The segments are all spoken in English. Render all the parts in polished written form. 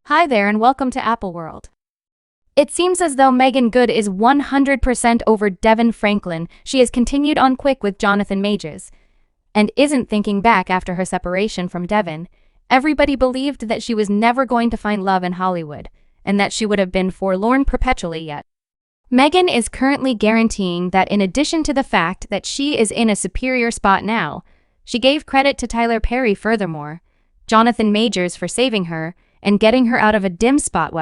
Hi there and welcome to Apple World. It seems as though Meagan Good is 100% over Devon Franklin. She has continued on quick with Jonathan Majors and isn't thinking back after her separation from Devon. Everybody believed that she was never going to find love in Hollywood and that she would have been forlorn perpetually yet. Meagan is currently guaranteeing that in addition to the fact that she is in a superior spot now, she gave credit to Tyler Perry furthermore, Jonathan Majors for saving her and getting her out of a dim spot.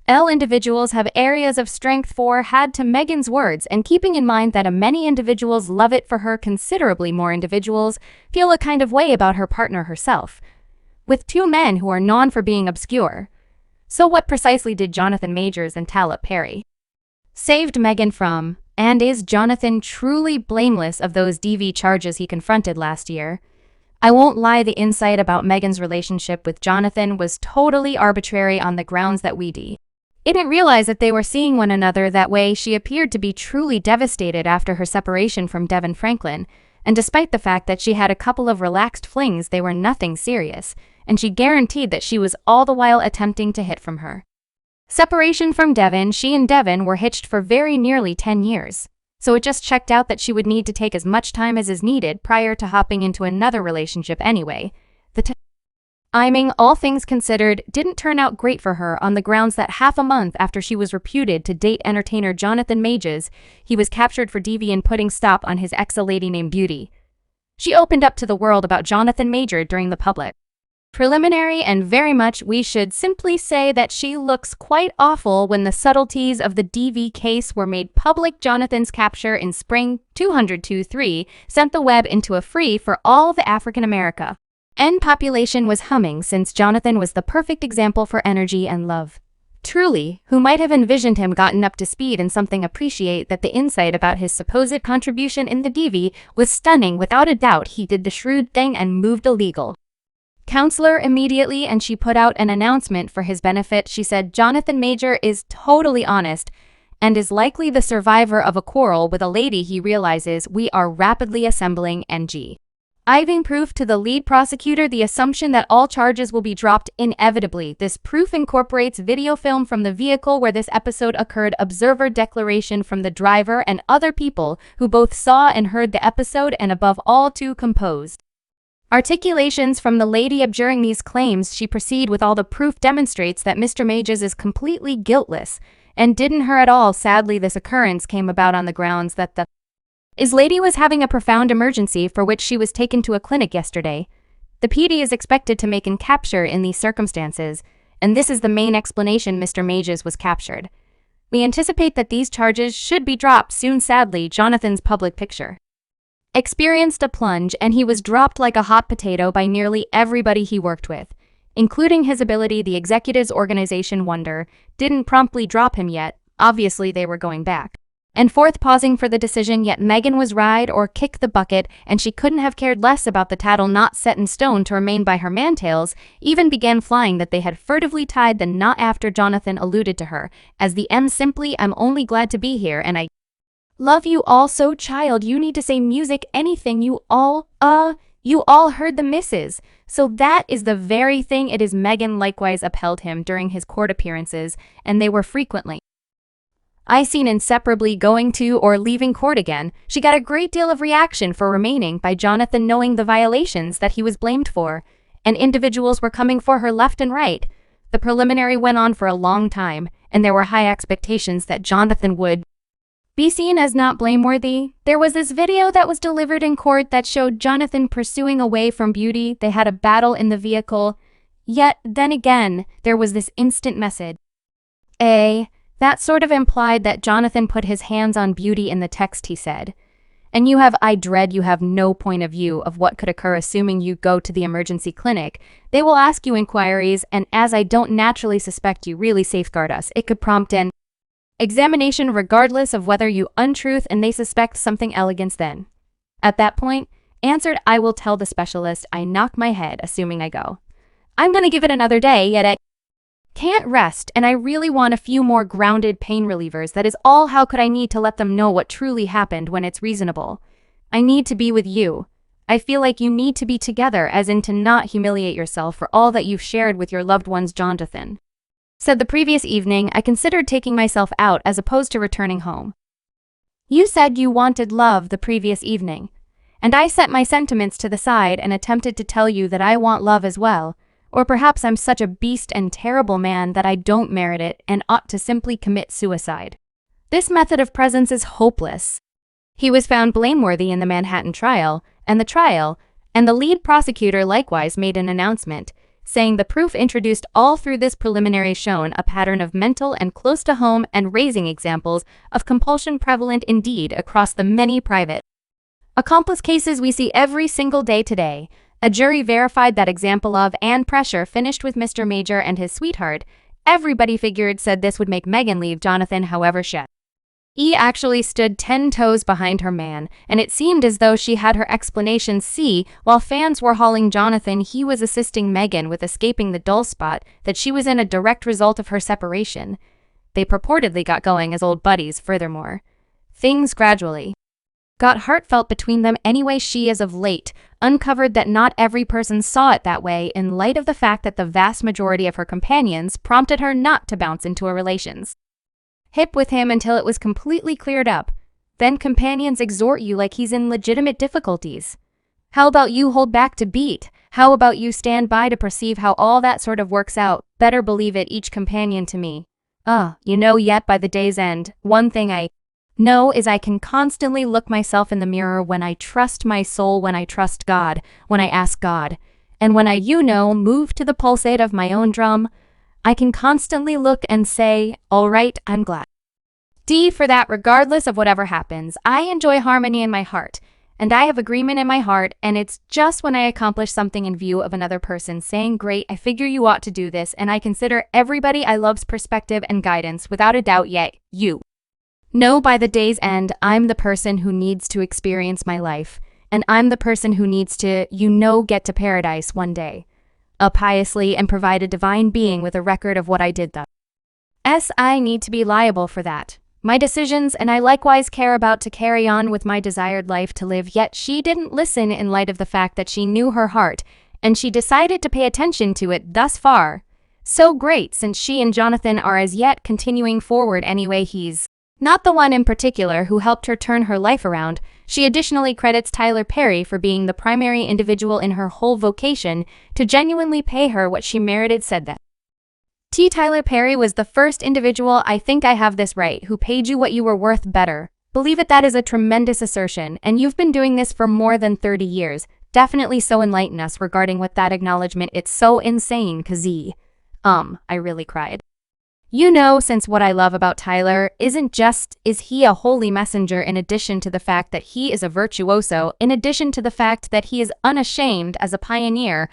Individuals have areas of strength for had to Meagan's words, and keeping in mind that many individuals love it for her, considerably more individuals feel a kind of way about her partner herself, with two men who are known for being obscure. So what precisely did Jonathan Majors and Tyler Perry saved Meagan from, and is Jonathan truly blameless of those DV charges he confronted last year? I won't lie, the insight about Meagan's relationship with Jonathan was totally arbitrary on the grounds that we didn't realize that they were seeing one another that way. She appeared to be truly devastated after her separation from Devon Franklin, and despite the fact that she had a couple of relaxed flings, they were nothing serious, and she guaranteed that she was all the while attempting to hit from her separation from Devon. She and Devon were hitched for very nearly 10 years. So it just checked out that she would need to take as much time as is needed prior to hopping into another relationship anyway. The timing, all things considered, didn't turn out great for her on the grounds that half a month after she was reputed to date entertainer Jonathan Majors, he was captured for DV and putting stop on his ex, a lady named Beauty. She opened up to the world about Jonathan Majors during the public preliminary, and very much we should simply say that she looks quite awful when the subtleties of the DV case were made public. Jonathan's capture in spring 2023 sent the web into a free for all the African America and population was humming, since Jonathan was the perfect example for energy and love. Truly, who might have envisioned him gotten up to speed and something appreciate that the insight about his supposed contribution in the DV was stunning. Without a doubt, he did the shrewd thing and moved illegal counselor immediately, and she put out an announcement for his benefit. She said Jonathan Majors is totally honest and is likely the survivor of a quarrel with a lady he realizes we are rapidly assembling NG. Giving proof to the lead prosecutor the assumption that all charges will be dropped inevitably. This proof incorporates video film from the vehicle where this episode occurred, observer declaration from the driver and other people who both saw and heard the episode, and above all, two composed articulations from the lady abjuring these claims. She proceed with all the proof demonstrates that Mr. Majors is completely guiltless and didn't hurt at all. Sadly, this occurrence came about on the grounds that the lady was having a profound emergency for which she was taken to a clinic yesterday. The PD is expected to make an capture in these circumstances, and this is the main explanation Mr. Majors was captured. We anticipate that these charges should be dropped soon. Sadly, Jonathan's public picture experienced a plunge, and he was dropped like a hot potato by nearly everybody he worked with, including his ability. The executives organization Wonder didn't promptly drop him yet. Obviously, they were going back and forth pausing for the decision, yet Meagan was ride or kick the bucket, and she couldn't have cared less about the tattle not set in stone to remain by her mantails, even began flying that they had furtively tied the knot after Jonathan alluded to her as the simply, I'm only glad to be here and I love you all so. Child, you need to say music anything, you all heard the misses. So that is the very thing it is. Meagan likewise upheld him during his court appearances, and they were frequently seen inseparably going to or leaving court again. She got a great deal of reaction for remaining by Jonathan, knowing the violations that he was blamed for, and individuals were coming for her left and right. The preliminary went on for a long time, and there were high expectations that Jonathan would be seen as not blameworthy. There was this video that was delivered in court that showed Jonathan pursuing away from Beauty. They had a battle in the vehicle. Yet then again, there was this instant message. That sort of implied that Jonathan put his hands on Beauty in the text. He said, and I dread you have no point of view of what could occur assuming you go to the emergency clinic. They will ask you inquiries, and as I don't naturally suspect you really safeguard us, it could prompt an examination regardless of whether you untruth and they suspect something elegance. Then at that point, answered, I will tell the specialist. I knock my head assuming I go. I'm gonna give it another day, yet I can't rest, and I really want a few more grounded pain relievers. That is all. How could I need to let them know what truly happened when it's reasonable? I need to be with you. I feel like you need to be together, as in to not humiliate yourself for all that you've shared with your loved ones. Jonathan Said the previous evening I considered taking myself out as opposed to returning home. You said you wanted love the previous evening, and I set my sentiments to the side and attempted to tell you that I want love as well, or perhaps I'm such a beast and terrible man that I don't merit it and ought to simply commit suicide. This method of presence is hopeless. He was found blameworthy in the Manhattan trial, and the lead prosecutor likewise made an announcement, saying the proof introduced all through this preliminary shown a pattern of mental and close to home and raising examples of compulsion prevalent indeed across the many private accomplice cases we see every single day today. A jury verified that example of and pressure finished with Mr. Major and his sweetheart. Everybody said this would make Meagan leave Jonathan, however she actually stood 10 toes behind her man, and it seemed as though she had her explanations. While fans were hauling Jonathan, he was assisting Meagan with escaping the dull spot that she was in, a direct result of her separation. They purportedly got going as old buddies. Furthermore, things gradually got heartfelt between them anyway. She, as of late, uncovered that not every person saw it that way in light of the fact that the vast majority of her companions prompted her not to bounce into a relationship with him until it was completely cleared up. Then companions exhort you like he's in legitimate difficulties. How about you hold back to beat? How about you stand by to perceive how all that sort of works out? Better believe it, each companion to me. Yet by the day's end, one thing I know is I can constantly look myself in the mirror when I trust my soul, when I trust God, when I ask God, and when I move to the pulsate of my own drum. I can constantly look and say, all right, I'm glad for that. Regardless of whatever happens, I enjoy harmony in my heart, and I have agreement in my heart, and it's just when I accomplish something in view of another person saying, great, I figure you ought to do this, and I consider everybody I love's perspective and guidance without a doubt, yet you know by the day's end, I'm the person who needs to experience my life, and I'm the person who needs to, get to paradise one day. Piously and provide a divine being with a record of what I did I need to be liable for that. My decisions, and I likewise care about to carry on with my desired life to live. Yet she didn't listen in light of the fact that she knew her heart, and she decided to pay attention to it thus far. So great, since she and Jonathan are as yet continuing forward anyway. He's not the one in particular who helped her turn her life around. She additionally credits Tyler Perry for being the primary individual in her whole vocation to genuinely pay her what she merited. Said that Tyler Perry was the first individual, I think I have this right, who paid you what you were worth. Better believe it. That is a tremendous assertion, and you've been doing this for more than 30 years. Definitely so enlighten us regarding what that acknowledgement. It's so insane, cause I really cried. Since what I love about Tyler isn't just is he a holy messenger, in addition to the fact that he is a virtuoso, in addition to the fact that he is unashamed as a pioneer,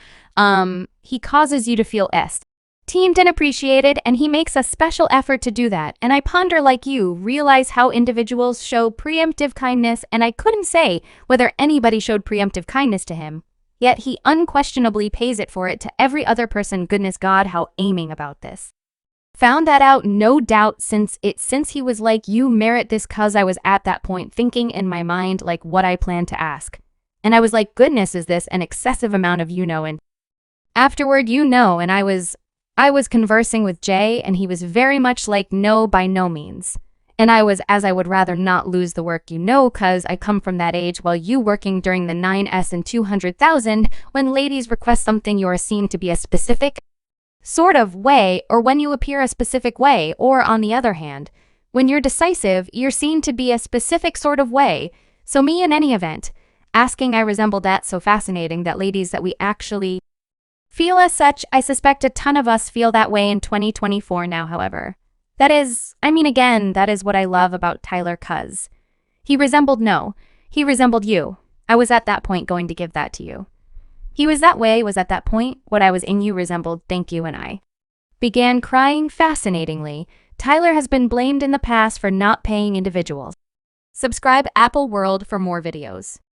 he causes you to feel esteemed and appreciated, and he makes a special effort to do that. And I ponder, like you, realize how individuals show preemptive kindness, and I couldn't say whether anybody showed preemptive kindness to him, yet he unquestionably pays it for it to every other person. Goodness God, how aiming about this. Found that out, no doubt, since he was like, you merit this, cause I was at that point thinking in my mind like what I planned to ask. And I was like, goodness, is this an excessive amount of and afterward, and I was conversing with Jay, and he was very much like, no, by no means. And I was, as I would rather not lose the work, cause I come from that age while you working during the 9S and 200,000, when ladies request something you are seen to be a specific sort of way, or when you appear a specific way, or on the other hand, when you're decisive, you're seen to be a specific sort of way. So me, in any event, asking, I resembled that. So fascinating that ladies that we actually feel as such. I suspect a ton of us feel that way in 2024 now, however. That is what I love about Tyler, cuz he resembled you. I was at that point going to give that to you. He was that way, was at that point what I was in you resembled, thank you, and I began crying. Fascinatingly, Tyler has been blamed in the past for not paying individuals. Subscribe Apple World for more videos.